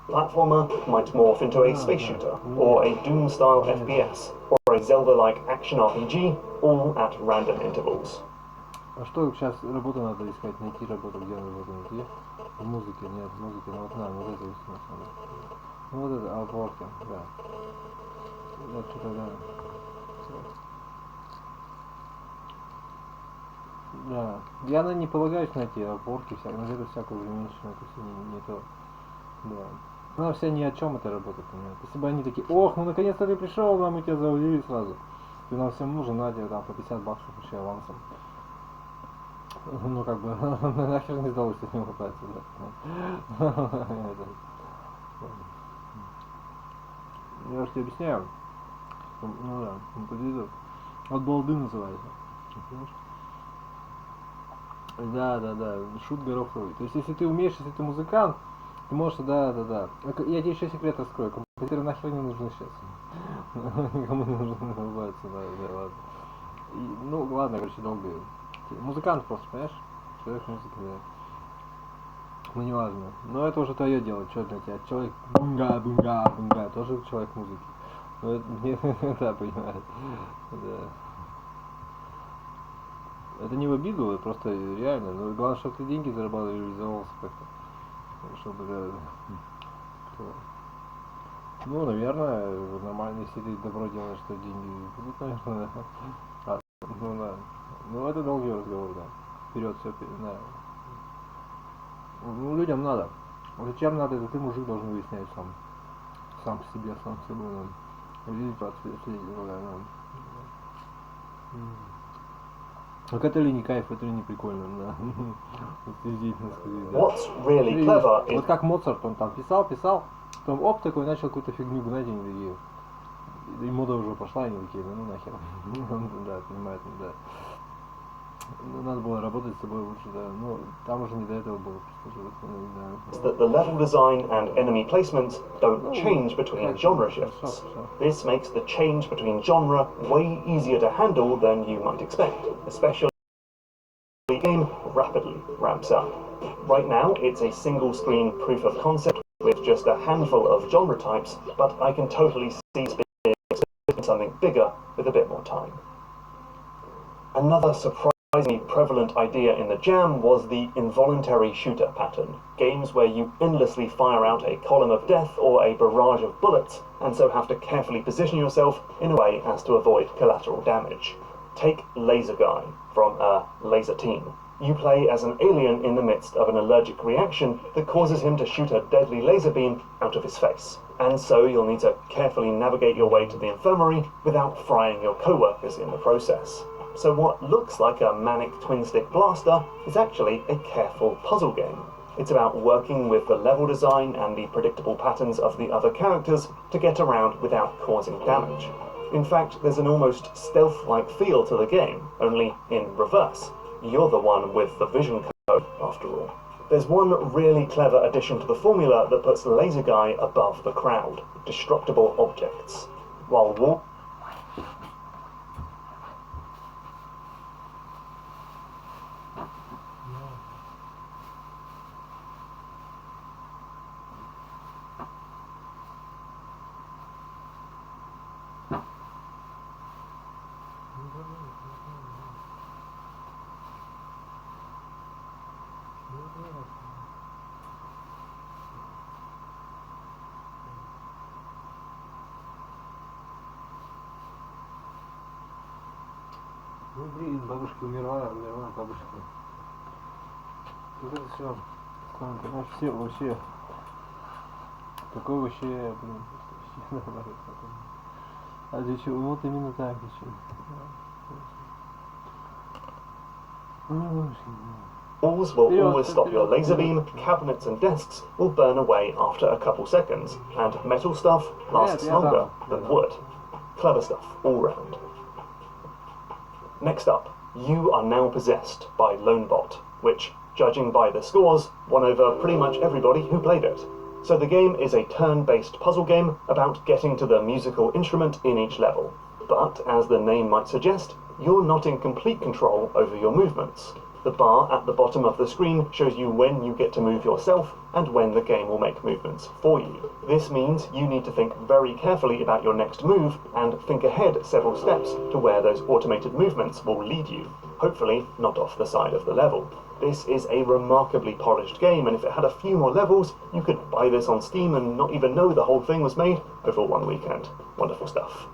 Platformer might morph into a space shooter, or a Doom-style FPS, or a Zelda-like action RPG, all at random intervals. А что сейчас работу надо искать, найти работу, где работу найти? В музыке, нет, в музыке, ну вот на, вот это есть у нас надо. Ну вот это, Upwork, да. Вот что-то, да. Да. Я не полагаюсь на эти Upwork, но это всякое уже меньше, это все не то. Да. Она вся ни о чем эта работа, понимаете. Если бы они такие, ох, ну наконец-то ты пришел, нам мы тебя заудили сразу. Ты нам всем нужен, на тебе там по 50 баксов вообще авансом. Ну как бы, нахер не сдалось с ним пытаться, да. Я же тебе объясняю. Ну да, композитор. От балды называется. Да, шут гороховый. То есть если ты умеешь, если ты музыкант, ты можешь, да. Я тебе еще секрет раскрою. Композиторы нахер не нужны сейчас. Никому не нужны, называется, да, ладно. Ну ладно, короче, долго. Музыкант просто, понимаешь? Человек музыки, да. Ну не важно. Но это уже твое дело, что для тебя. Человек бунга, тоже человек музыки. Ну это не, да, понимаешь. Да. Это не в обиду, это просто реально. Но главное, чтобы ты деньги зарабатывал и реализовался как-то. Чтобы, да. Ну, наверное, нормально, если ты добро делаешь, что деньги будут, наверное, да. Ну да. Ну это долгий разговор, да. Вперед, все, да. Ну, людям надо. Зачем надо, это ты, мужик, должен выяснять сам. Сам по себе, сам с собой, да. Видеть, отследить, да. Так это ли не кайф, это ли не прикольно, да. What's really clever is... Вот как Моцарт, он там писал, потом оп, такой начал какую-то фигню гнать, и они такие... И мода уже пошла, они такие, ну нахер. Да, понимаете, да. Ну, надо было работать с собой лучше, да. Ну, там уже не до этого было. That the level design and enemy placements don't change between genre shifts. This makes the change between genre way easier to handle than you might expect, especially when the game rapidly ramps up. Right now, it's a single-screen proof of concept with just a handful of genre types, but I can totally see something bigger with a bit more time. Another surprisingly prevalent idea in the Jam was the involuntary shooter pattern. Games where you endlessly fire out a column of death or a barrage of bullets, and so have to carefully position yourself in a way as to avoid collateral damage. Take Laser Guy from Laser Team. You play as an alien in the midst of an allergic reaction that causes him to shoot a deadly laser beam out of his face. And so you'll need to carefully navigate your way to the infirmary without frying your co-workers in the process. So what looks like a manic twin-stick blaster is actually a careful puzzle game. It's about working with the level design and the predictable patterns of the other characters to get around without causing damage. In fact, there's an almost stealth-like feel to the game, only in reverse. You're the one with the vision code, after all. There's one really clever addition to the formula that puts Laser Guy above the crowd: destructible objects. While Ну блин, бабушка умерла бабушка. Вот это все. Все вообще. Такое вообще, блин, а для чего? Вот именно так еще. walls will always stop your laser beam, cabinets and desks will burn away after a couple seconds, and metal stuff lasts longer than wood. Clever stuff all round. Next up, you are now possessed by Lonebot, which, judging by the scores, won over pretty much everybody who played it. So the game is a turn-based puzzle game about getting to the musical instrument in each level. But, as the name might suggest, you're not in complete control over your movements. The bar at the bottom of the screen shows you when you get to move yourself and when the game will make movements for you. This means you need to think very carefully about your next move and think ahead several steps to where those automated movements will lead you, hopefully not off the side of the level. This is a remarkably polished game, and if it had a few more levels, you could buy this on Steam and not even know the whole thing was made over one weekend. Wonderful stuff.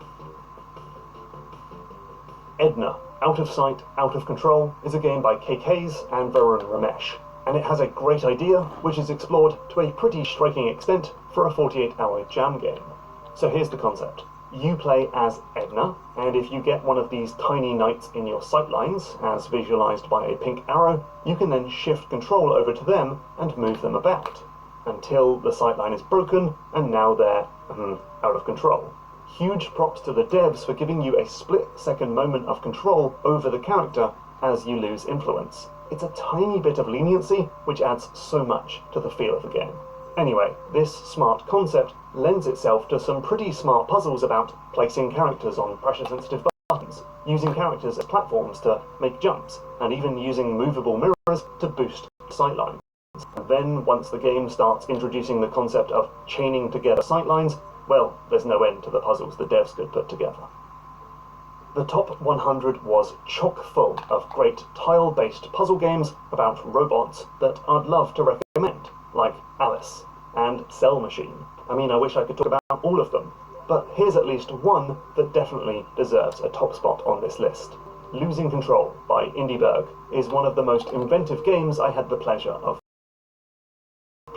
Edna, Out of Sight, Out of Control, is a game by KKs and Varun Ramesh, and it has a great idea which is explored to a pretty striking extent for a 48-hour jam game. So here's the concept. You play as Edna, and if you get one of these tiny knights in your sightlines, as visualized by a pink arrow, you can then shift control over to them and move them about, until the sightline is broken, and now they're out of control. Huge props to the devs for giving you a split-second moment of control over the character as you lose influence. It's a tiny bit of leniency, which adds so much to the feel of the game. Anyway, this smart concept lends itself to some pretty smart puzzles about placing characters on pressure-sensitive buttons, using characters as platforms to make jumps, and even using movable mirrors to boost sightlines. And then, once the game starts introducing the concept of chaining together sightlines, well, there's no end to the puzzles the devs could put together. The top 100 was chock full of great tile-based puzzle games about robots that I'd love to recommend, like Alice and Cell Machine. I mean, I wish I could talk about all of them, but here's at least one that definitely deserves a top spot on this list. Losing Control by Indieberg is one of the most inventive games I had the pleasure of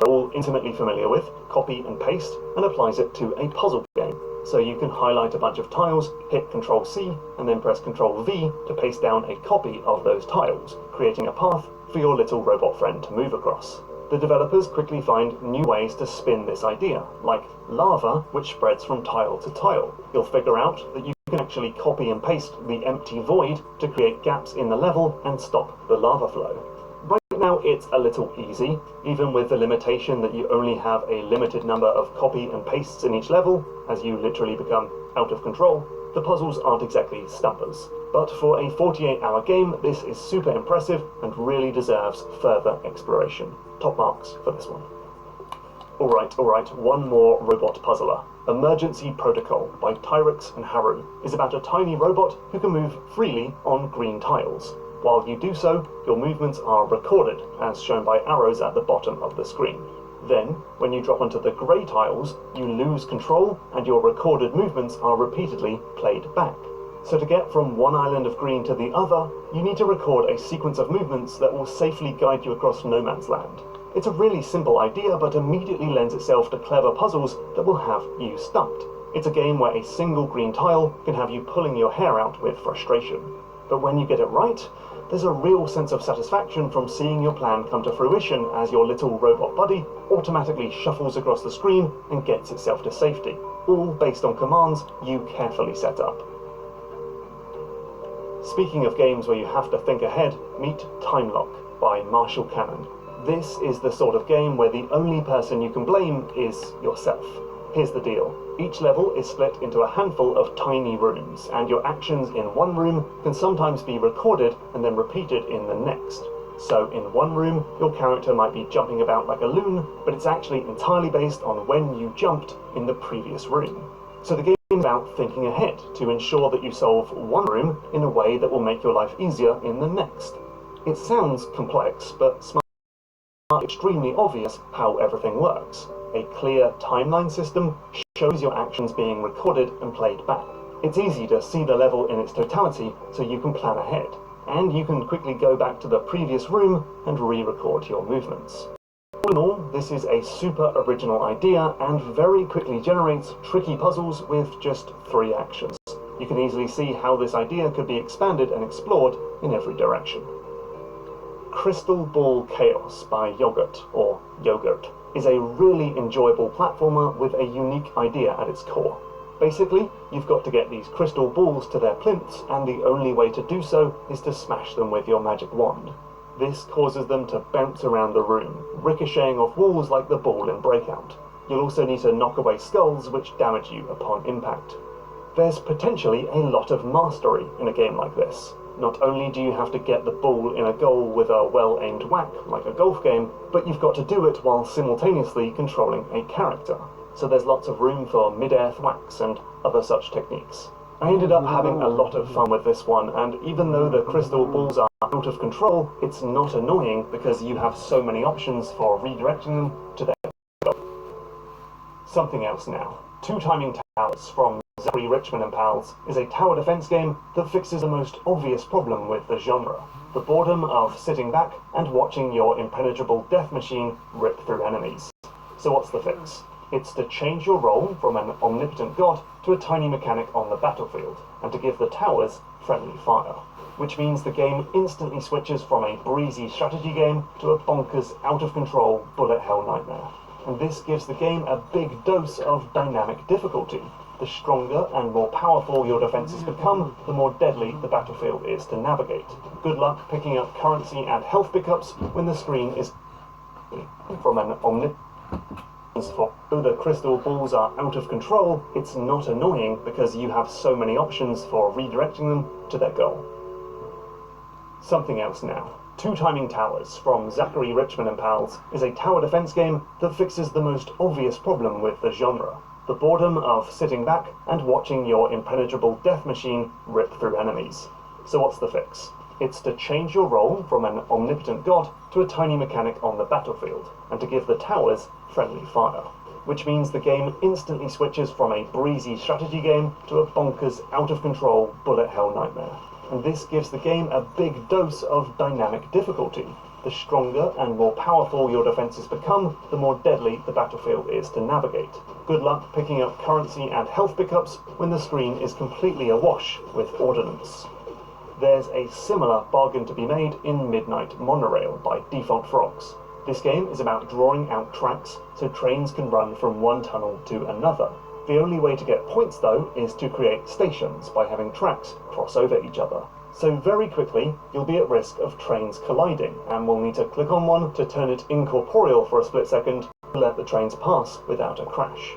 all intimately familiar with, copy and paste, and applies it to a puzzle game. So you can highlight a bunch of tiles, hit Ctrl-C, and then press Ctrl-V to paste down a copy of those tiles, creating a path for your little robot friend to move across. The developers quickly find new ways to spin this idea, like lava, which spreads from tile to tile. You'll figure out that you can actually copy and paste the empty void to create gaps in the level and stop the lava flow. Right now it's a little easy, even with the limitation that you only have a limited number of copy and pastes in each level, as you literally become out of control. The puzzles aren't exactly stumpers. But for a 48-hour game, this is super impressive and really deserves further exploration. Top marks for this one. Alright, one more robot puzzler. Emergency Protocol by Tyrix and Haru is about a tiny robot who can move freely on green tiles. While you do so, your movements are recorded, as shown by arrows at the bottom of the screen. Then, when you drop onto the grey tiles, you lose control and your recorded movements are repeatedly played back. So to get from one island of green to the other, you need to record a sequence of movements that will safely guide you across no man's land. It's a really simple idea, but immediately lends itself to clever puzzles that will have you stumped. It's a game where a single green tile can have you pulling your hair out with frustration. But when you get it right, there's a real sense of satisfaction from seeing your plan come to fruition as your little robot buddy automatically shuffles across the screen and gets itself to safety, all based on commands you carefully set up. Speaking of games where you have to think ahead, meet Time Lock by Marshall Cannon. This is the sort of game where the only person you can blame is yourself. Here's the deal. Each level is split into a handful of tiny rooms, and your actions in one room can sometimes be recorded and then repeated in the next. So in one room, your character might be jumping about like a loon, but it's actually entirely based on when you jumped in the previous room. So the game is about thinking ahead to ensure that you solve one room in a way that will make your life easier in the next. It sounds complex, but it's extremely obvious how everything works. A clear timeline system shows your actions being recorded and played back. It's easy to see the level in its totality, so you can plan ahead, and you can quickly go back to the previous room and re-record your movements. All in all, this is a super original idea and very quickly generates tricky puzzles with just 3 actions. You can easily see how this idea could be expanded and explored in every direction. Crystal Ball Chaos by Yogurt is a really enjoyable platformer with a unique idea at its core. Basically, you've got to get these crystal balls to their plinths, and the only way to do so is to smash them with your magic wand. This causes them to bounce around the room, ricocheting off walls like the ball in Breakout. You'll also need to knock away skulls which damage you upon impact. There's potentially a lot of mastery in a game like this. Not only do you have to get the ball in a goal with a well-aimed whack, like a golf game, but you've got to do it while simultaneously controlling a character. So there's lots of room for mid-air thwacks and other such techniques. I ended up having a lot of fun with this one, and even though the crystal balls are out of control, it's not annoying because you have so many options for redirecting them to their goal. Something else now. Two Timing Towers from Zachary Richman and Pals is a tower defense game that fixes the most obvious problem with the genre. The boredom of sitting back and watching your impenetrable death machine rip through enemies. So what's the fix? It's to change your role from an omnipotent god to a tiny mechanic on the battlefield, and to give the towers friendly fire. Which means the game instantly switches from a breezy strategy game to a bonkers, out-of-control, bullet hell nightmare. And this gives the game a big dose of dynamic difficulty. The stronger and more powerful your defenses become, the more deadly the battlefield is to navigate. Good luck picking up currency and health pickups when the screen is from an omnipotent. Though the crystal balls are out of control, it's not annoying because you have so many options for redirecting them to their goal. Something else now. Two Timing Towers from Zachary Richman and Pals is a tower defense game that fixes the most obvious problem with the genre. The boredom of sitting back and watching your impenetrable death machine rip through enemies. So what's the fix? It's to change your role from an omnipotent god to a tiny mechanic on the battlefield, and to give the towers friendly fire. Which means the game instantly switches from a breezy strategy game to a bonkers, out-of-control, bullet hell nightmare. And this gives the game a big dose of dynamic difficulty. The stronger and more powerful your defenses become, the more deadly the battlefield is to navigate. Good luck picking up currency and health pickups when the screen is completely awash with ordnance. There's a similar bargain to be made in Midnight Monorail by Default Frogs. This game is about drawing out tracks so trains can run from one tunnel to another. The only way to get points, though, is to create stations by having tracks cross over each other. So very quickly, you'll be at risk of trains colliding, and will need to click on one to turn it incorporeal for a split second to let the trains pass without a crash.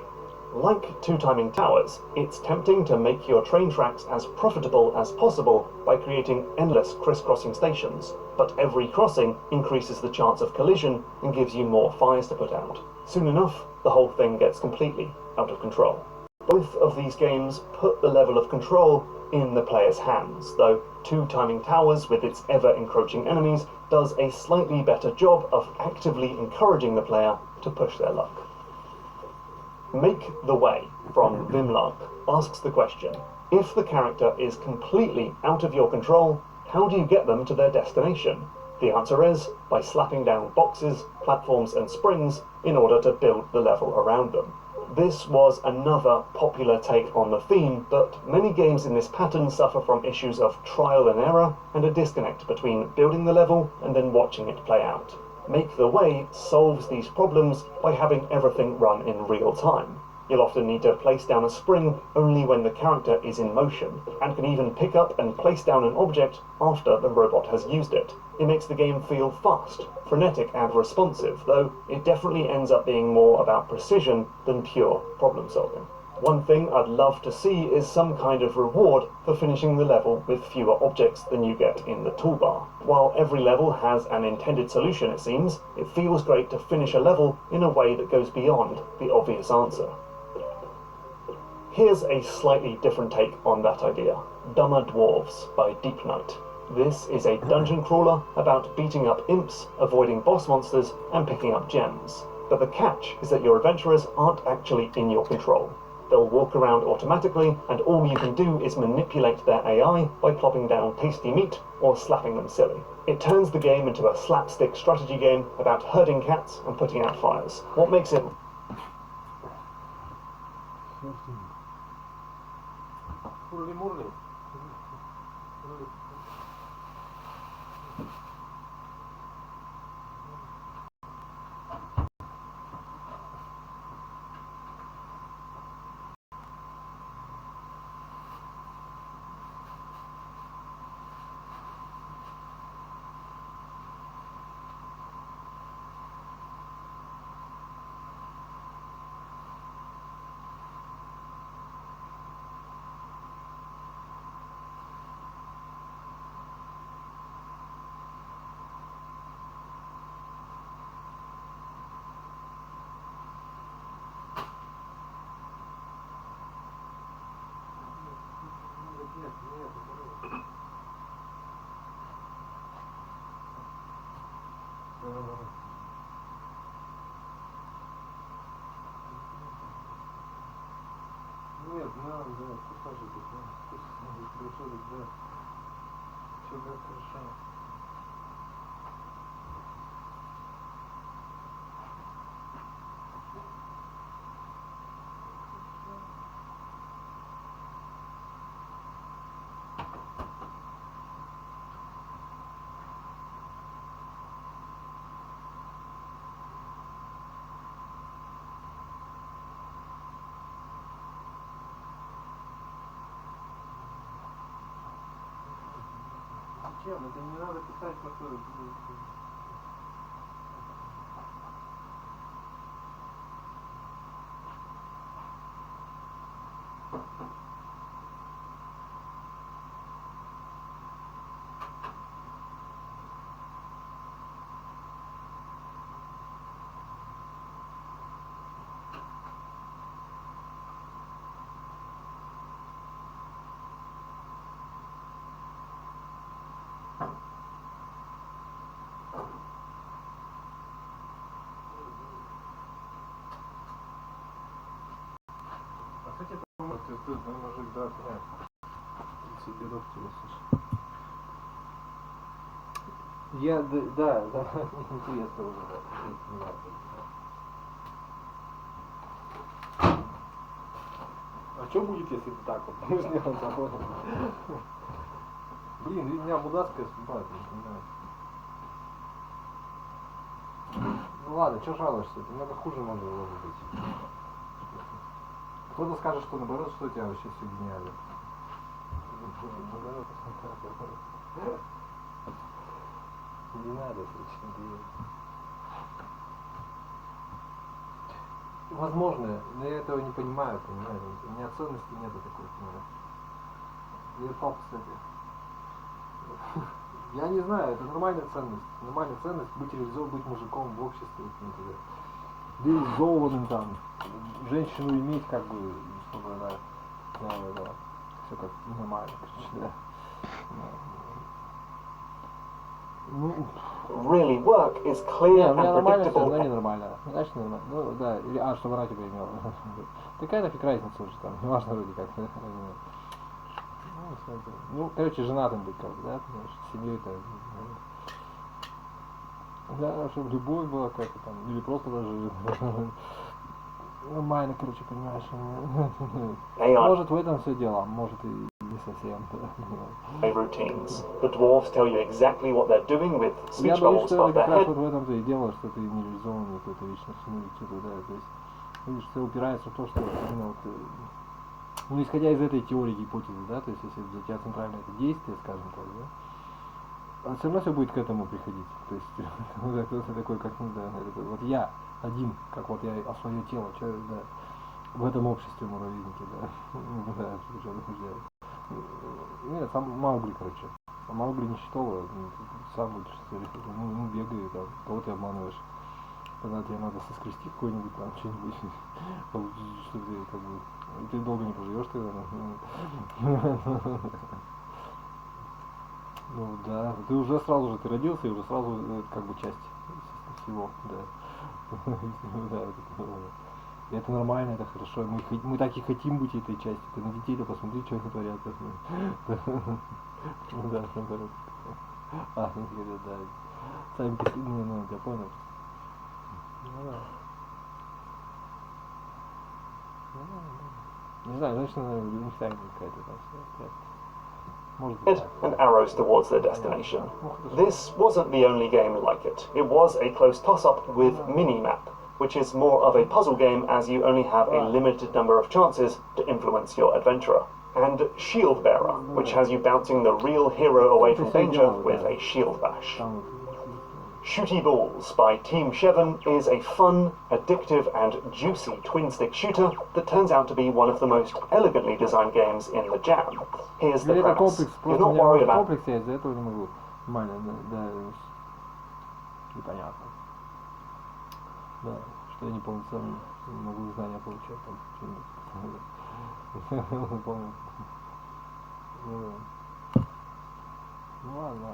Like Two Timing Towers, it's tempting to make your train tracks as profitable as possible by creating endless crisscrossing stations, but every crossing increases the chance of collision and gives you more fires to put out. Soon enough, the whole thing gets completely out of control. Both of these games put the level of control in the player's hands, though Two Timing Towers, with its ever-encroaching enemies, does a slightly better job of actively encouraging the player to push their luck. Make the Way from Vimlark asks the question, if the character is completely out of your control, how do you get them to their destination? The answer is by slapping down boxes, platforms and springs in order to build the level around them. This was another popular take on the theme, but many games in this pattern suffer from issues of trial and error and a disconnect between building the level and then watching it play out. Make the Way solves these problems by having everything run in real time. You'll often need to place down a spring only when the character is in motion, and can even pick up and place down an object after the robot has used it. It makes the game feel fast, frenetic and responsive, though it definitely ends up being more about precision than pure problem solving. One thing I'd love to see is some kind of reward for finishing the level with fewer objects than you get in the toolbar. While every level has an intended solution, it seems, it feels great to finish a level in a way that goes beyond the obvious answer. Here's a slightly different take on that idea. Dumber Dwarves by Deep Night. This is a dungeon crawler about beating up imps, avoiding boss monsters, and picking up gems. But the catch is that your adventurers aren't actually in your control. They'll walk around automatically, and all you can do is manipulate their AI by plopping down tasty meat or slapping them silly. It turns the game into a slapstick strategy game about herding cats and putting out fires. What makes it Нет, да, кусочек, да. Все будет хорошо. Зачем? Это не надо писать такое. Кстати, это может играть, себе доктор, слушай. Я, да, интересно уже, да. А что будет, если ты так вот? Мы же не заходим. Блин, у меня мудацкая судьба, ты не понимаешь. Ну ладно, что жалуешься? Это много хуже может быть. Кто-то скажет, что наоборот, что у тебя вообще все гениально. Не надо, зачем делать. Возможно, но я этого не понимаю, понимаешь? У меня ценности нету такой, понимаешь? Я пап, кстати. Я не знаю, это нормальная ценность. Нормальная ценность быть реализованным, быть мужиком в обществе. Реализованным там. Женщину иметь как бы, чтобы она, да, все как нормально, да. Really work is clear у меня and нормально все, predictable. но ненормально. Значит нормально. Ну да, или чтобы она тебя имела. Какая нафиг разница уже там, неважно вроде как. Ну, короче, женатым быть как бы, да, понимаешь, семьей-то. Да, чтобы любовь была как-то там, или просто даже нормально, короче, понимаешь. Может в этом все дело, может и не совсем. Routines. The dwarves tell you exactly what they're doing with Я speech боюсь, bubbles что above это their как раз head. вот в этом-то и дело, что ты не реализованный какой-то личность, ну или что-то, да, то есть, видишь, все упирается в то, что именно вот, ну, исходя из этой теории гипотезы, да, то есть, если для тебя центральное это действие, скажем так, да, все равно все будет к этому приходить, то есть, кто-то такой, как, ну, да, вот я один, как вот я свое тело, человек, да, в этом обществе муравейники, да, да, что нет, сам Маугли, короче. А Маугли не считал, сам будешь, ну, бегай, там, кого ты обманываешь. Тогда тебе надо соскрести какой-нибудь там, что-нибудь, чтобы ты, как бы, ты долго не проживешь тогда. Ну, да, ты уже сразу же, ты родился и уже сразу, как бы, часть всего, да. И это нормально, это хорошо. Мы так и хотим быть этой частью. Ты на детей-то посмотри, что они творят. Ну да, наоборот. Ну говорят, да. Сами по себе, ну, я понял. Ну да. Не знаю, значит, у них тайна какая-то там все. Может быть. And arrows towards their destination. This wasn't the only game like it. It was a close toss-up with Minimap, which is more of a puzzle game as you only have a limited number of chances to influence your adventurer. And Shield Bearer, which has you bouncing the real hero away from danger with a shield bash. Shooty Balls by Team Shevin is a fun, addictive and juicy twin-stick shooter that turns out to be one of the most elegantly designed games in the jam. Here's the premise. You're not worried about... комплекс, я из-за этого не могу. Нормально, да, непонятно. Да, что я не полноценно не могу знания получать там что-нибудь. Понял. Ну ладно.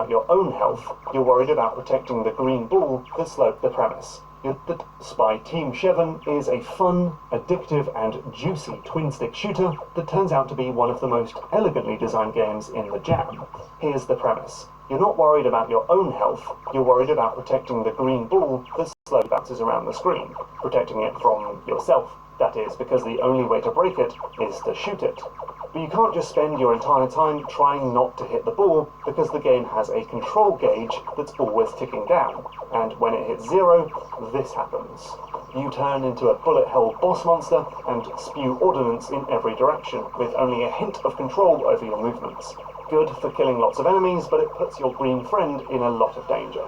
At your own health, you're worried about protecting the green ball that sloped the premise. The Spy Team 7 is a fun, addictive and juicy twin-stick shooter that turns out to be one of the most elegantly designed games in the jam. Here's the premise. You're not worried about your own health, you're worried about protecting the green ball that slowly bounces around the screen, protecting it from yourself. That is, because the only way to break it is to shoot it. But you can't just spend your entire time trying not to hit the ball, because the game has a control gauge that's always ticking down, and when it hits 0, this happens. You turn into a bullet-hell boss monster and spew ordnance in every direction, with only a hint of control over your movements. Good for killing lots of enemies, but it puts your green friend in a lot of danger.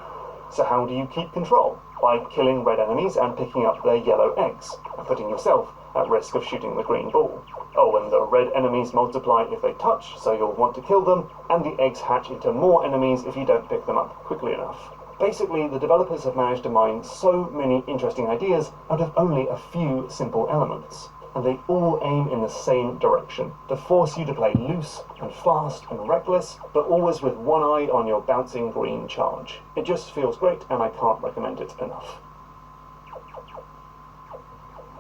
So how do you keep control? By killing red enemies and picking up their yellow eggs, and putting yourself at risk of shooting the green ball. Oh, and the red enemies multiply if they touch, so you'll want to kill them, and the eggs hatch into more enemies if you don't pick them up quickly enough. Basically, the developers have managed to mine so many interesting ideas out of only a few simple elements, and they all aim in the same direction, to force you to play loose and fast and reckless, but always with one eye on your bouncing green charge. It just feels great, and I can't recommend it enough.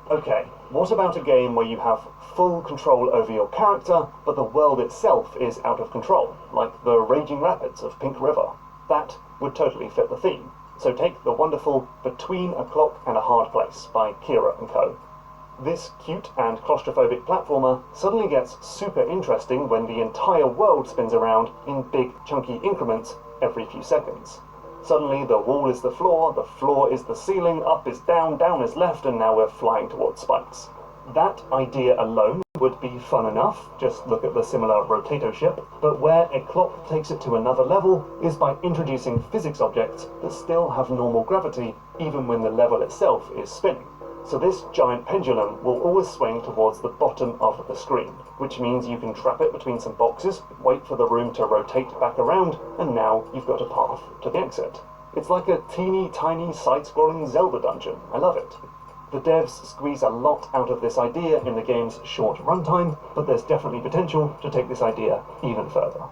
Okay, what about a game where you have full control over your character, but the world itself is out of control, like the raging rapids of Pink River? That would totally fit the theme. So take the wonderful Between a Clock and a Hard Place by Kira & Co. This cute and claustrophobic platformer suddenly gets super interesting when the entire world spins around in big chunky increments every few seconds. Suddenly the wall is the floor is the ceiling, up is down, down is left, and now we're flying towards spikes. That idea alone would be fun enough, just look at the similar Rotato ship, but where a clock takes it to another level is by introducing physics objects that still have normal gravity even when the level itself is spinning. So this giant pendulum will always swing towards the bottom of the screen, which means you can trap it between some boxes, wait for the room to rotate back around, and now you've got a path to the exit. It's like a teeny tiny side-scrolling Zelda dungeon. I love it. The devs squeeze a lot out of this idea in the game's short runtime, but there's definitely potential to take this idea even further.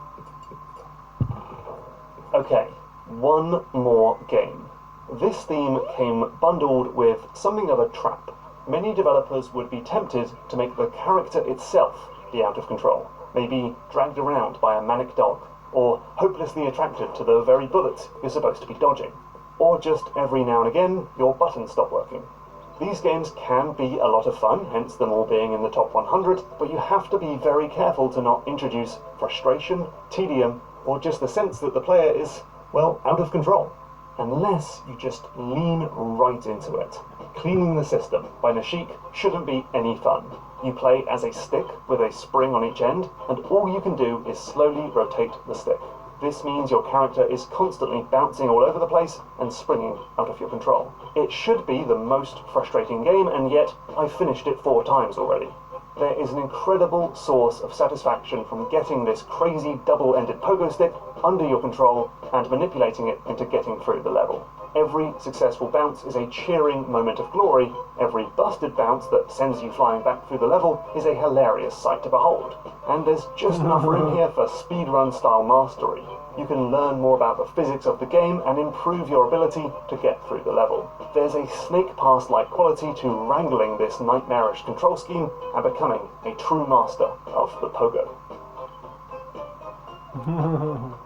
Okay, one more game. This theme came bundled with something of a trap. Many developers would be tempted to make the character itself be out of control, maybe dragged around by a manic dog, or hopelessly attracted to the very bullets you're supposed to be dodging, or just every now and again your buttons stop working. These games can be a lot of fun, hence them all being in the top 100, but you have to be very careful to not introduce frustration, tedium, or just the sense that the player is, well, out of control. Unless you just lean right into it. Cleaning the System by Nashik shouldn't be any fun. You play as a stick with a spring on each end, and all you can do is slowly rotate the stick. This means your character is constantly bouncing all over the place and springing out of your control. It should be the most frustrating game, and yet I've finished it 4 times already. There is an incredible source of satisfaction from getting this crazy double-ended pogo stick under your control and manipulating it into getting through the level. Every successful bounce is a cheering moment of glory. Every busted bounce that sends you flying back through the level is a hilarious sight to behold. And there's just enough room here for speedrun style mastery. You can learn more about the physics of the game and improve your ability to get through the level. There's a snake pass-like quality to wrangling this nightmarish control scheme and becoming a true master of the pogo.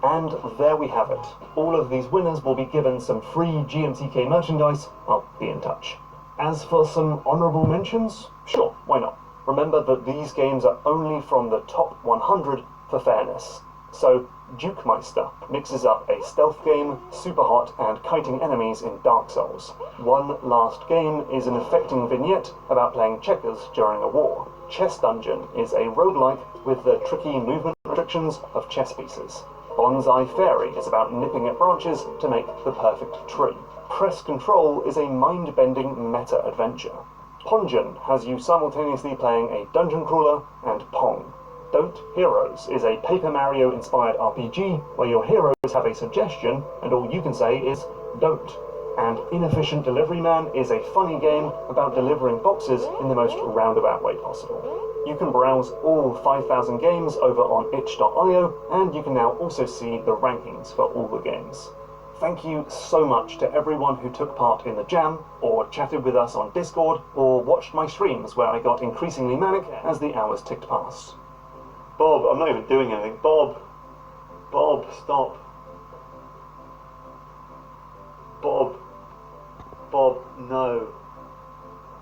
And there we have it. All of these winners will be given some free GMTK merchandise. I'll be in touch. As for some honourable mentions, sure, why not? Remember that these games are only from the top 100 for fairness. So, Dukemeister mixes up a stealth game, super hot, and kiting enemies in Dark Souls. One Last Game is an affecting vignette about playing checkers during a war. Chess Dungeon is a roguelike with the tricky movement restrictions of chess pieces. Bonsai Fairy is about nipping at branches to make the perfect tree. Press Control is a mind-bending meta-adventure. Pongen has you simultaneously playing a dungeon crawler and Pong. Don't Heroes is a Paper Mario-inspired RPG where your heroes have a suggestion and all you can say is, don't. And Inefficient Delivery Man is a funny game about delivering boxes in the most roundabout way possible. You can browse all 5,000 games over on itch.io, and you can now also see the rankings for all the games. Thank you so much to everyone who took part in the jam, or chatted with us on Discord, or watched my streams where I got increasingly manic as the hours ticked past. Bob, I'm not even doing anything. Bob, stop. Bob, no.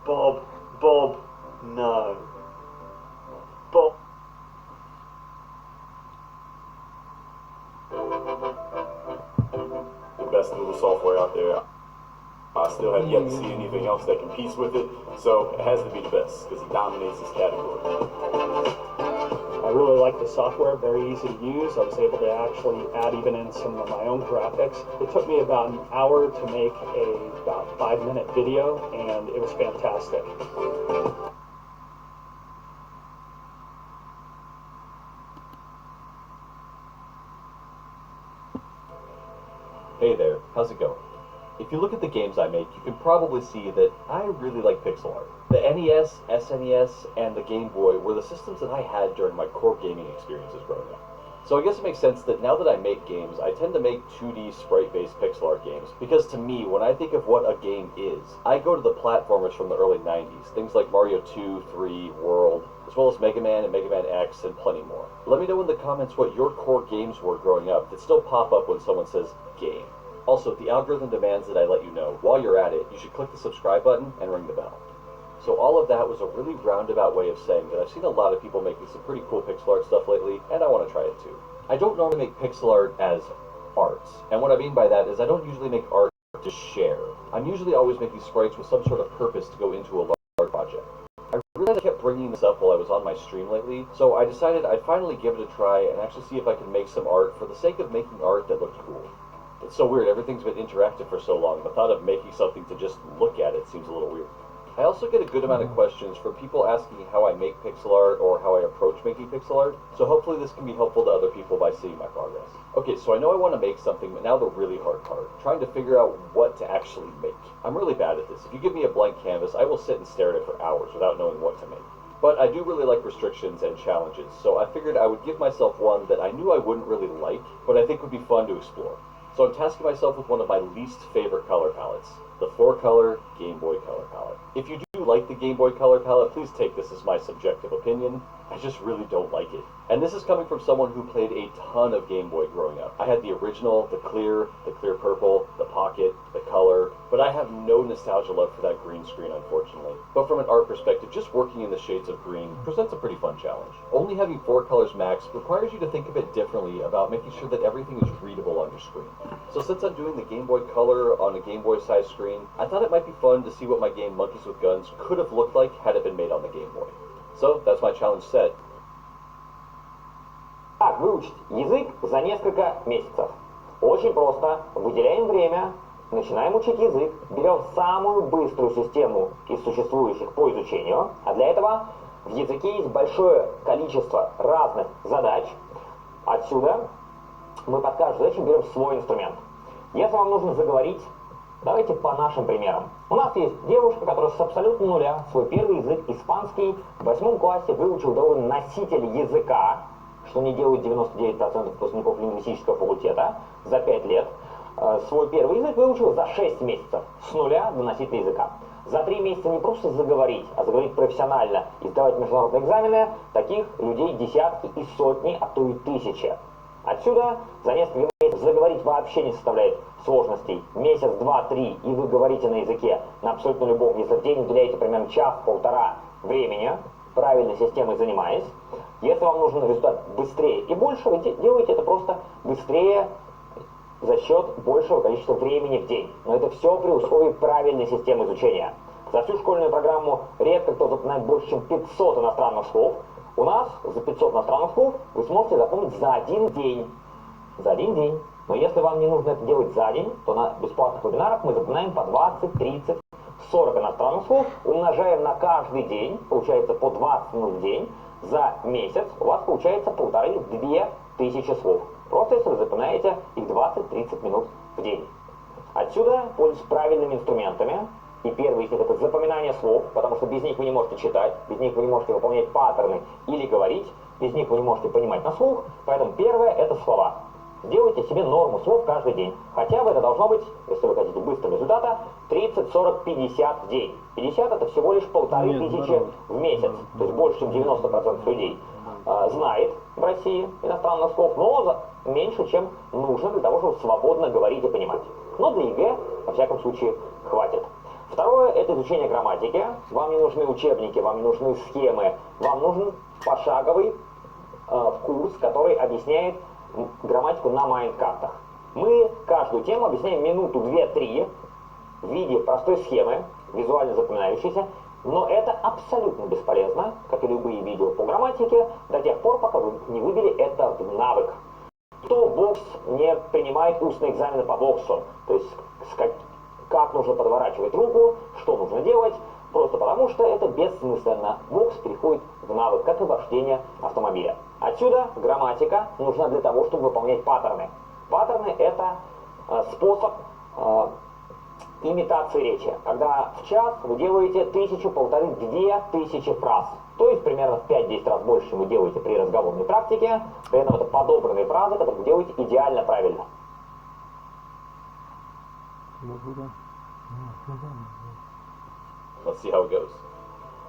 Bob, no. Bob. The best little software out there. I still have yet to see anything else that competes with it, so it has to be the best, because it dominates this category. I really like the software, very easy to use. I was able to actually add even in some of my own graphics. It took me about an hour to make about 5-minute video, and it was fantastic. Hey there, how's it going? If you look at the games I make, you can probably see that I really like pixel art. The NES, SNES, and the Game Boy were the systems that I had during my core gaming experiences growing up. So I guess it makes sense that now that I make games, I tend to make 2D sprite-based pixel art games, because to me, when I think of what a game is, I go to the platformers from the early 90s, things like Mario 2, 3, World, as well as Mega Man and Mega Man X, and plenty more. Let me know in the comments what your core games were growing up that still pop up when someone says game. Also, the algorithm demands that I let you know. While you're at it, you should click the subscribe button and ring the bell. So all of that was a really roundabout way of saying that I've seen a lot of people making some pretty cool pixel art stuff lately, and I want to try it too. I don't normally make pixel art as art, and what I mean by that is I don't usually make art to share. I'm usually always making sprites with some sort of purpose to go into a large project. I really kept bringing this up while I was on my stream lately, so I decided I'd finally give it a try and actually see if I could make some art for the sake of making art that looked cool. It's so weird, everything's been interactive for so long, the thought of making something to just look at it seems a little weird. I also get a good amount of questions from people asking how I make pixel art or how I approach making pixel art, so hopefully this can be helpful to other people by seeing my progress. Okay, so I know I want to make something, but now the really hard part, trying to figure out what to actually make. I'm really bad at this. If you give me a blank canvas, I will sit and stare at it for hours without knowing what to make. But I do really like restrictions and challenges, so I figured I would give myself one that I knew I wouldn't really like, but I think would be fun to explore. So I'm tasking myself with one of my least favorite color palettes, the 4-color Game Boy Color palette. If you do like the Game Boy Color palette, please take this as my subjective opinion. I just really don't like it. And this is coming from someone who played a ton of Game Boy growing up. I had the original, the clear purple, the pocket, the color, but I have no nostalgia love for that green screen, unfortunately. But from an art perspective, just working in the shades of green presents a pretty fun challenge. Only having 4 colors max requires you to think a bit differently about making sure that everything is readable on your screen. So since I'm doing the Game Boy Color on a Game Boy size screen, I thought it might be fun to see what my game Monkeys with Guns could have looked like had it been made on the Game Boy. So that's my challenge set. Как выучить язык за несколько месяцев? Очень просто. Выделяем время, начинаем учить язык, берем самую быструю систему из существующих по изучению, а для этого в языке есть большое количество разных задач. Отсюда мы под каждую задачу берем свой инструмент. Если вам нужно заговорить, давайте по нашим примерам. У нас есть девушка, которая с абсолютно нуля свой первый язык, испанский, в 8 классе выучила до носителя языка, что не делают 99% выпускников лингвистического факультета за 5 лет. Свой первый язык выучил за 6 месяцев, с нуля до носителя языка. За 3 месяца не просто заговорить, а заговорить профессионально и сдавать международные экзамены, таких людей десятки и сотни, а то и тысячи. Отсюда за несколько месяцев заговорить вообще не составляет сложностей. Месяц, 2, 3, и вы говорите на языке, на абсолютно любом. Если в день уделяете примерно час-полтора времени, правильной системой занимаясь, если вам нужен результат быстрее и больше, вы делаете это просто быстрее за счет большего количества времени в день. Но это все при условии правильной системы изучения. За всю школьную программу редко кто запоминает больше, чем 500 иностранных слов. У нас за 500 иностранных слов вы сможете запомнить за один день. За один день. Но если вам не нужно это делать за день, то на бесплатных вебинарах мы запоминаем по 20, 30, 40 иностранных слов, умножаем на каждый день, получается по 20 минут в день, за месяц у вас получается 1500-2000 слов. Просто если вы запоминаете их 20-30 минут в день. Отсюда пользуйтесь правильными инструментами. И первый из них это запоминание слов, потому что без них вы не можете читать, без них вы не можете выполнять паттерны или говорить, без них вы не можете понимать на слух. Поэтому первое это слова. Сделайте себе норму слов каждый день. Хотя бы это должно быть, если вы хотите быстрого результата, 30, 40, 50 в день. 50 это всего лишь 1500 в месяц. То есть больше, чем 90% людей знает в России иностранных слов, но меньше, чем нужно для того, чтобы свободно говорить и понимать. Но для ЕГЭ, во всяком случае, хватит. Второе – это изучение грамматики. Вам не нужны учебники, вам не нужны схемы. Вам нужен пошаговый курс, который объясняет грамматику на майнд-картах. Мы каждую тему объясняем минуту, 2-3 в виде простой схемы, визуально запоминающейся, но это абсолютно бесполезно, как и любые видео по грамматике, до тех пор, пока вы не вывели это в навык. Кто в бокс не принимает устные экзамены по боксу, то есть как нужно подворачивать руку, что нужно делать, просто потому что это бессмысленно. Бокс переходит в навык, как и вождение автомобиля. Отсюда грамматика нужна для того, чтобы выполнять паттерны. Паттерны это способ имитации речи. Когда в час вы делаете 1000, 1500-2000 фраз. То есть примерно в 5-10 раз больше, чем вы делаете при разговорной практике. При этом это подобранные фразы, которые вы делаете идеально правильно. Let's see how it goes.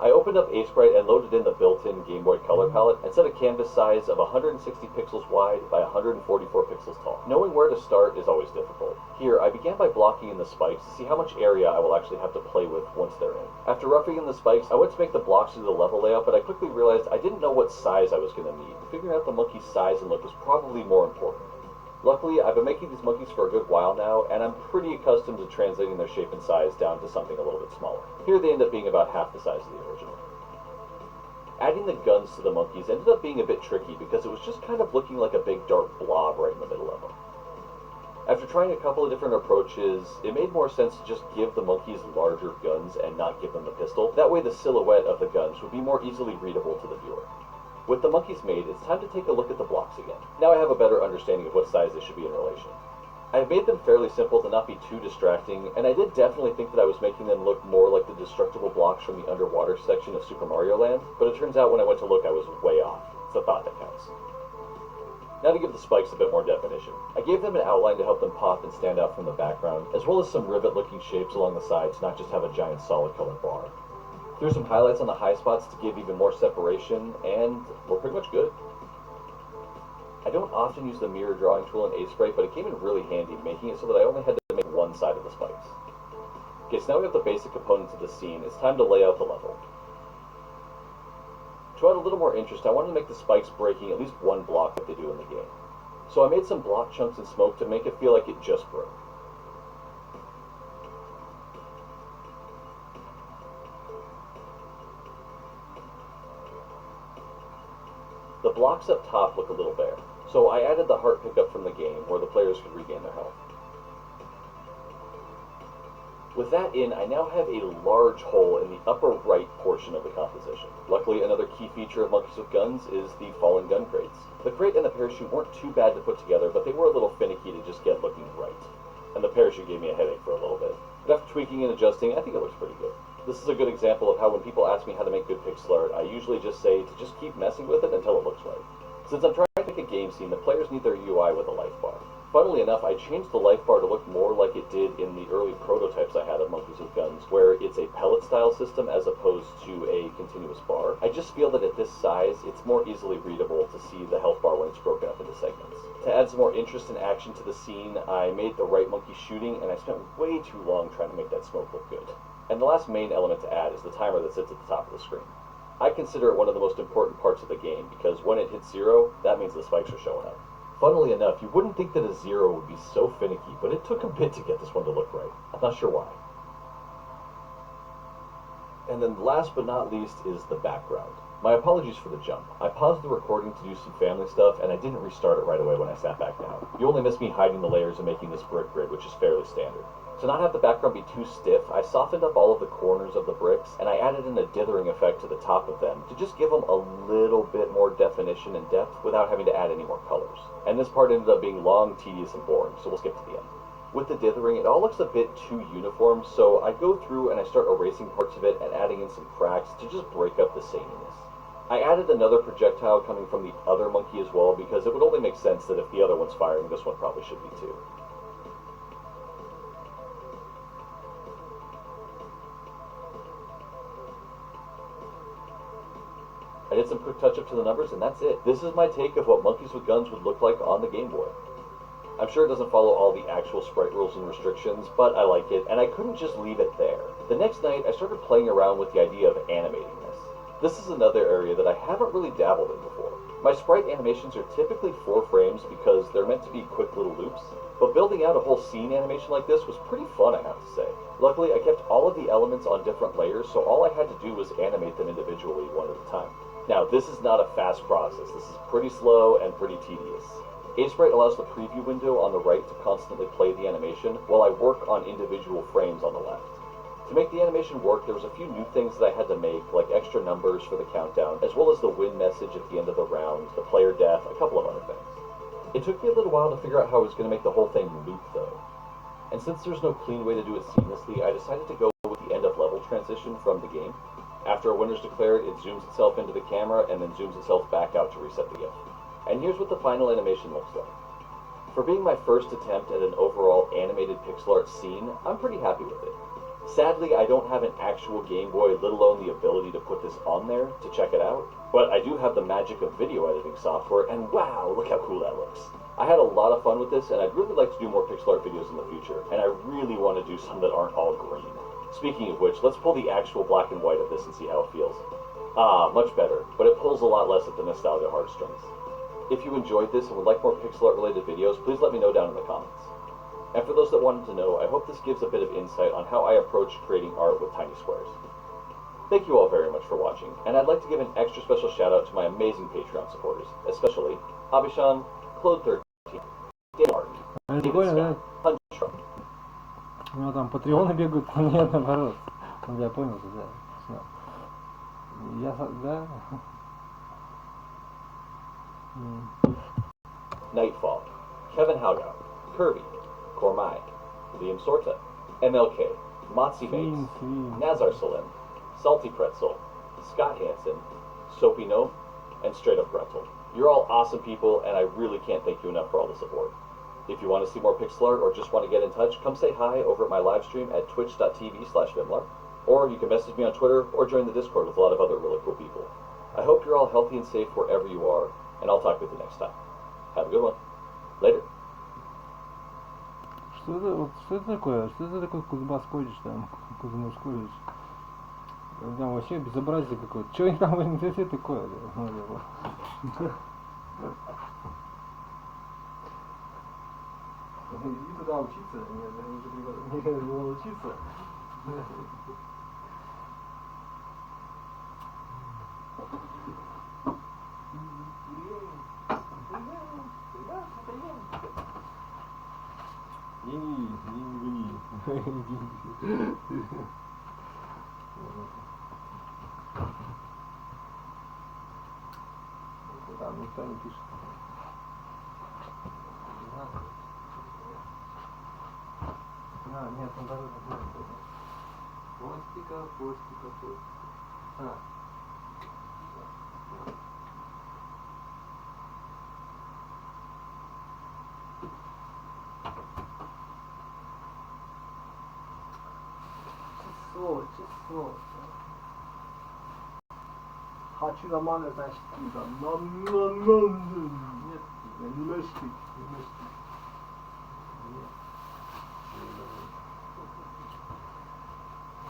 I opened up Sprite and loaded in the built-in Game Boy Color palette and set a canvas size of 160 pixels wide by 144 pixels tall. Knowing where to start is always difficult. Here, I began by blocking in the spikes to see how much area I will actually have to play with once they're in. After roughing in the spikes, I went to make the blocks do the level layout, but I quickly realized I didn't know what size I was going to need. Figuring out the monkey's size and look was probably more important. Luckily, I've been making these monkeys for a good while now, and I'm pretty accustomed to translating their shape and size down to something a little bit smaller. Here they end up being about half the size of the original. Adding the guns to the monkeys ended up being a bit tricky because it was just kind of looking like a big dark blob right in the middle of them. After trying a couple of different approaches, it made more sense to just give the monkeys larger guns and not give them the pistol. That way the silhouette of the guns would be more easily readable to the viewer. With the monkeys made, it's time to take a look at the blocks again. Now I have a better understanding of what size they should be in relation. I have made them fairly simple to not be too distracting, and I did definitely think that I was making them look more like the destructible blocks from the underwater section of Super Mario Land, but it turns out when I went to look I was way off. It's the thought that counts. Now to give the spikes a bit more definition. I gave them an outline to help them pop and stand out from the background, as well as some rivet-looking shapes along the sides, not just have a giant solid colored bar. Threw some highlights on the high spots to give even more separation, and we're pretty much good. I don't often use the mirror drawing tool in Sprite, but it came in really handy, making it so that I only had to make one side of the spikes. Okay, so now we have the basic components of the scene. It's time to lay out the level. To add a little more interest, I wanted to make the spikes breaking at least one block like they do in the game. So I made some block chunks and smoke to make it feel like it just broke. The blocks up top look a little bare, so I added the heart pickup from the game where the players could regain their health. With that in, I now have a large hole in the upper right portion of the composition. Luckily, another key feature of Monkeys with Guns is the fallen gun crates. The crate and the parachute weren't too bad to put together, but they were a little finicky to just get looking right. And the parachute gave me a headache for a little bit. But after tweaking and adjusting, I think it looks pretty good. This is a good example of how when people ask me how to make good pixel art, I usually just say to just keep messing with it until it looks right. Since I'm trying to make a game scene, the players need their UI with a life bar. Funnily enough, I changed the life bar to look more like it did in the early prototypes I had of Monkeys with Guns, where it's a pellet-style system as opposed to a continuous bar. I just feel that at this size, it's more easily readable to see the health bar when it's broken up into segments. To add some more interest and action to the scene, I made the right monkey shooting, and I spent way too long trying to make that smoke look good. And the last main element to add is the timer that sits at the top of the screen. I consider it one of the most important parts of the game, because when it hits 0, that means the spikes are showing up. Funnily enough, you wouldn't think that a 0 would be so finicky, but it took a bit to get this one to look right. I'm not sure why. And then last but not least is the background. My apologies for the jump. I paused the recording to do some family stuff, and I didn't restart it right away when I sat back down. You only miss me hiding the layers and making this brick grid, which is fairly standard. To not have the background be too stiff, I softened up all of the corners of the bricks, and I added in a dithering effect to the top of them to just give them a little bit more definition and depth without having to add any more colors. And this part ended up being long, tedious, and boring, so we'll skip to the end. with the dithering, it all looks a bit too uniform, so I go through and I start erasing parts of it and adding in some cracks to just break up the sameness. I added another projectile coming from the other monkey as well, because it would only make sense that if the other one's firing, this one probably should be too. I did some quick touch-up to the numbers, and that's it. This is my take of what monkeys with guns would look like on the Game Boy. I'm sure it doesn't follow all the actual sprite rules and restrictions, but I like it, and I couldn't just leave it there. The next night, I started playing around with the idea of animating this. This is another area that I haven't really dabbled in before. My sprite animations are typically 4 frames because they're meant to be quick little loops, but building out a whole scene animation like this was pretty fun, I have to say. Luckily, I kept all of the elements on different layers, so all I had to do was animate them individually one at a time. Now, this is not a fast process. This is pretty slow and pretty tedious. Sprite allows the preview window on the right to constantly play the animation, while I work on individual frames on the left. To make the animation work, there was a few new things that I had to make, like extra numbers for the countdown, as well as the win message at the end of the round, the player death, a couple of other things. It took me a little while to figure out how I was going to make the whole thing loop, though. And since there's no clean way to do it seamlessly, I decided to go with the end of level transition from the game. After a winner's declared, it zooms itself into the camera and then zooms itself back out to reset the GIF. And here's what the final animation looks like. For being my first attempt at an overall animated pixel art scene, I'm pretty happy with it. Sadly, I don't have an actual Game Boy, let alone the ability to put this on there to check it out, but I do have the magic of video editing software, and wow, look how cool that looks. I had a lot of fun with this, and I'd really like to do more pixel art videos in the future, and I really want to do some that aren't all green. Speaking of which, let's pull the actual black and white of this and see how it feels. Ah, much better, but it pulls a lot less at the nostalgia heartstrings. If you enjoyed this and would like more pixel art related videos, please let me know down in the comments. And for those that wanted to know, I hope this gives a bit of insight on how I approach creating art with tiny squares. Thank you all very much for watching, and I'd like to give an extra special shout out to my amazing Patreon supporters, especially Abishan, Claude13, Dan Martin, David Scott, Hunter. У него там патреоны бегают, а нет, наоборот. Я понял, да. Да. Nightfall, Kevin Haugout, Kirby, Kormai, Liam Sorta, MLK, Motzi Mates, Nazar Salim, Salty Pretzel, Scott Hansen, Soapy Gnome, and Straight Up Rental. You're all awesome people, and I really can't thank you enough for all the support. If you want to see more pixel art or just want to get in touch, come say hi over at my live stream at twitch.tv/Vimlar, or you can message me on Twitter or join the Discord with a lot of other really cool people. I hope you're all healthy and safe wherever you are, and I'll talk with you next time. Have a good one. Later. Что это такое? Что это такое Кузбасс-Кович там? Кузьмус-Кович? Там вообще безобразие какое-то. Что они там в университете такое? Иди туда учиться. Мне уже было учиться. Там никто не пишет. Нет, он даже постика. Число. Хочу нормально, значит, нет, немножко.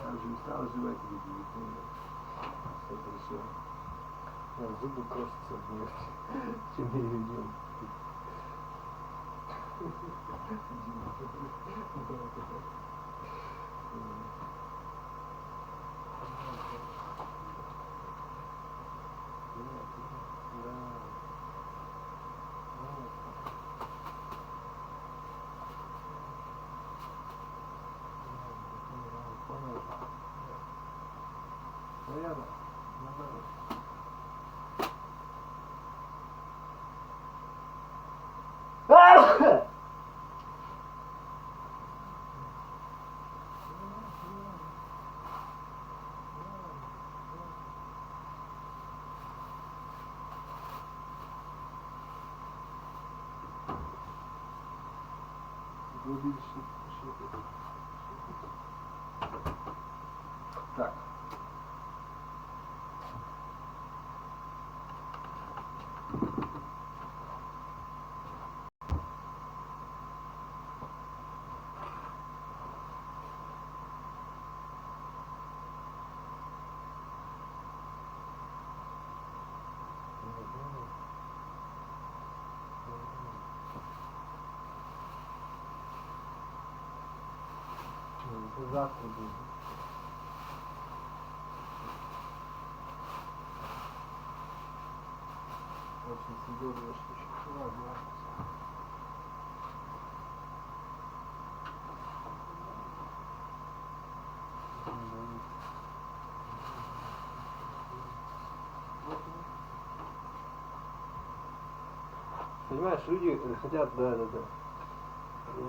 Я уже устал жевать эти телефоны. Это еще. Зубы крошатся вместе. Чем я видел. Наверное. Так. Завтра будет. Очень сидел, я что ладно. Понимаешь, люди хотят, да.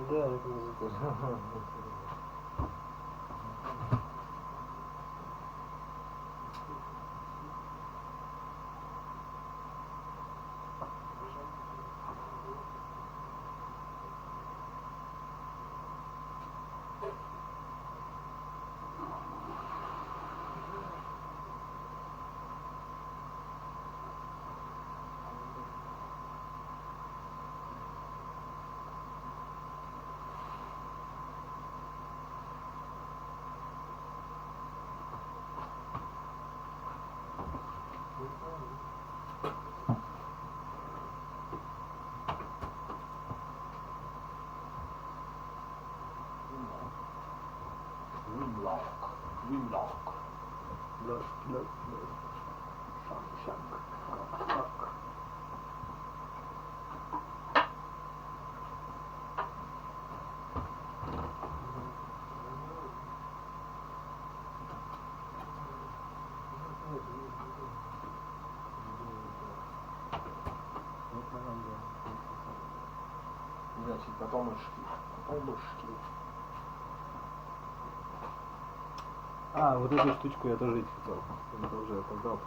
Да, это тоже. Значит, потом мышки. А, вот эту штучку я тоже хотел. Это уже опоздал.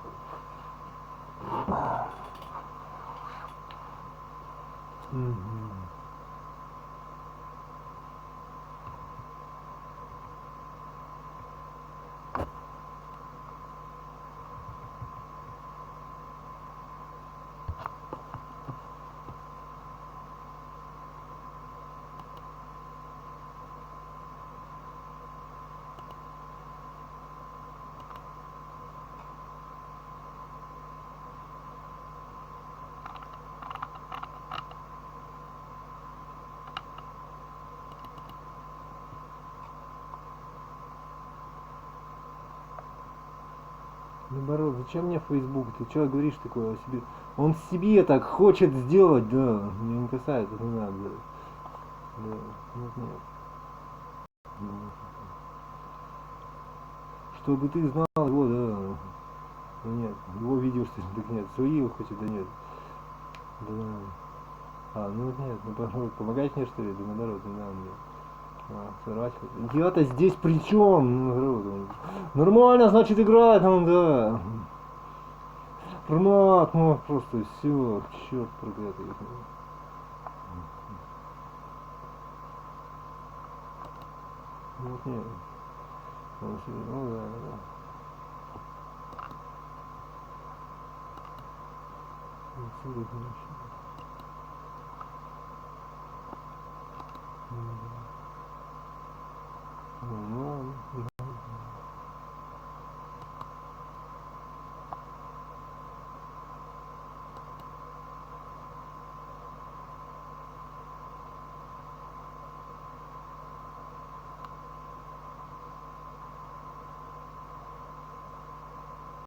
Наоборот, зачем мне Facebook? Ты что говоришь такое о себе? Он себе так хочет сделать, да. Меня не касается, не надо. Да. Нет. Чтобы ты знал его, да. Ну нет, его видео, что ли, так нет. Свои хочет, да нет. Да. А, ну нет, наоборот, помогать мне, что ли? Да наоборот, не надо мне. Сорвать. Я-то здесь при чем? Нормально, значит, играет он, да. Формат, ну просто все, черт проклятый. Нет. Ну да. Абсолютно.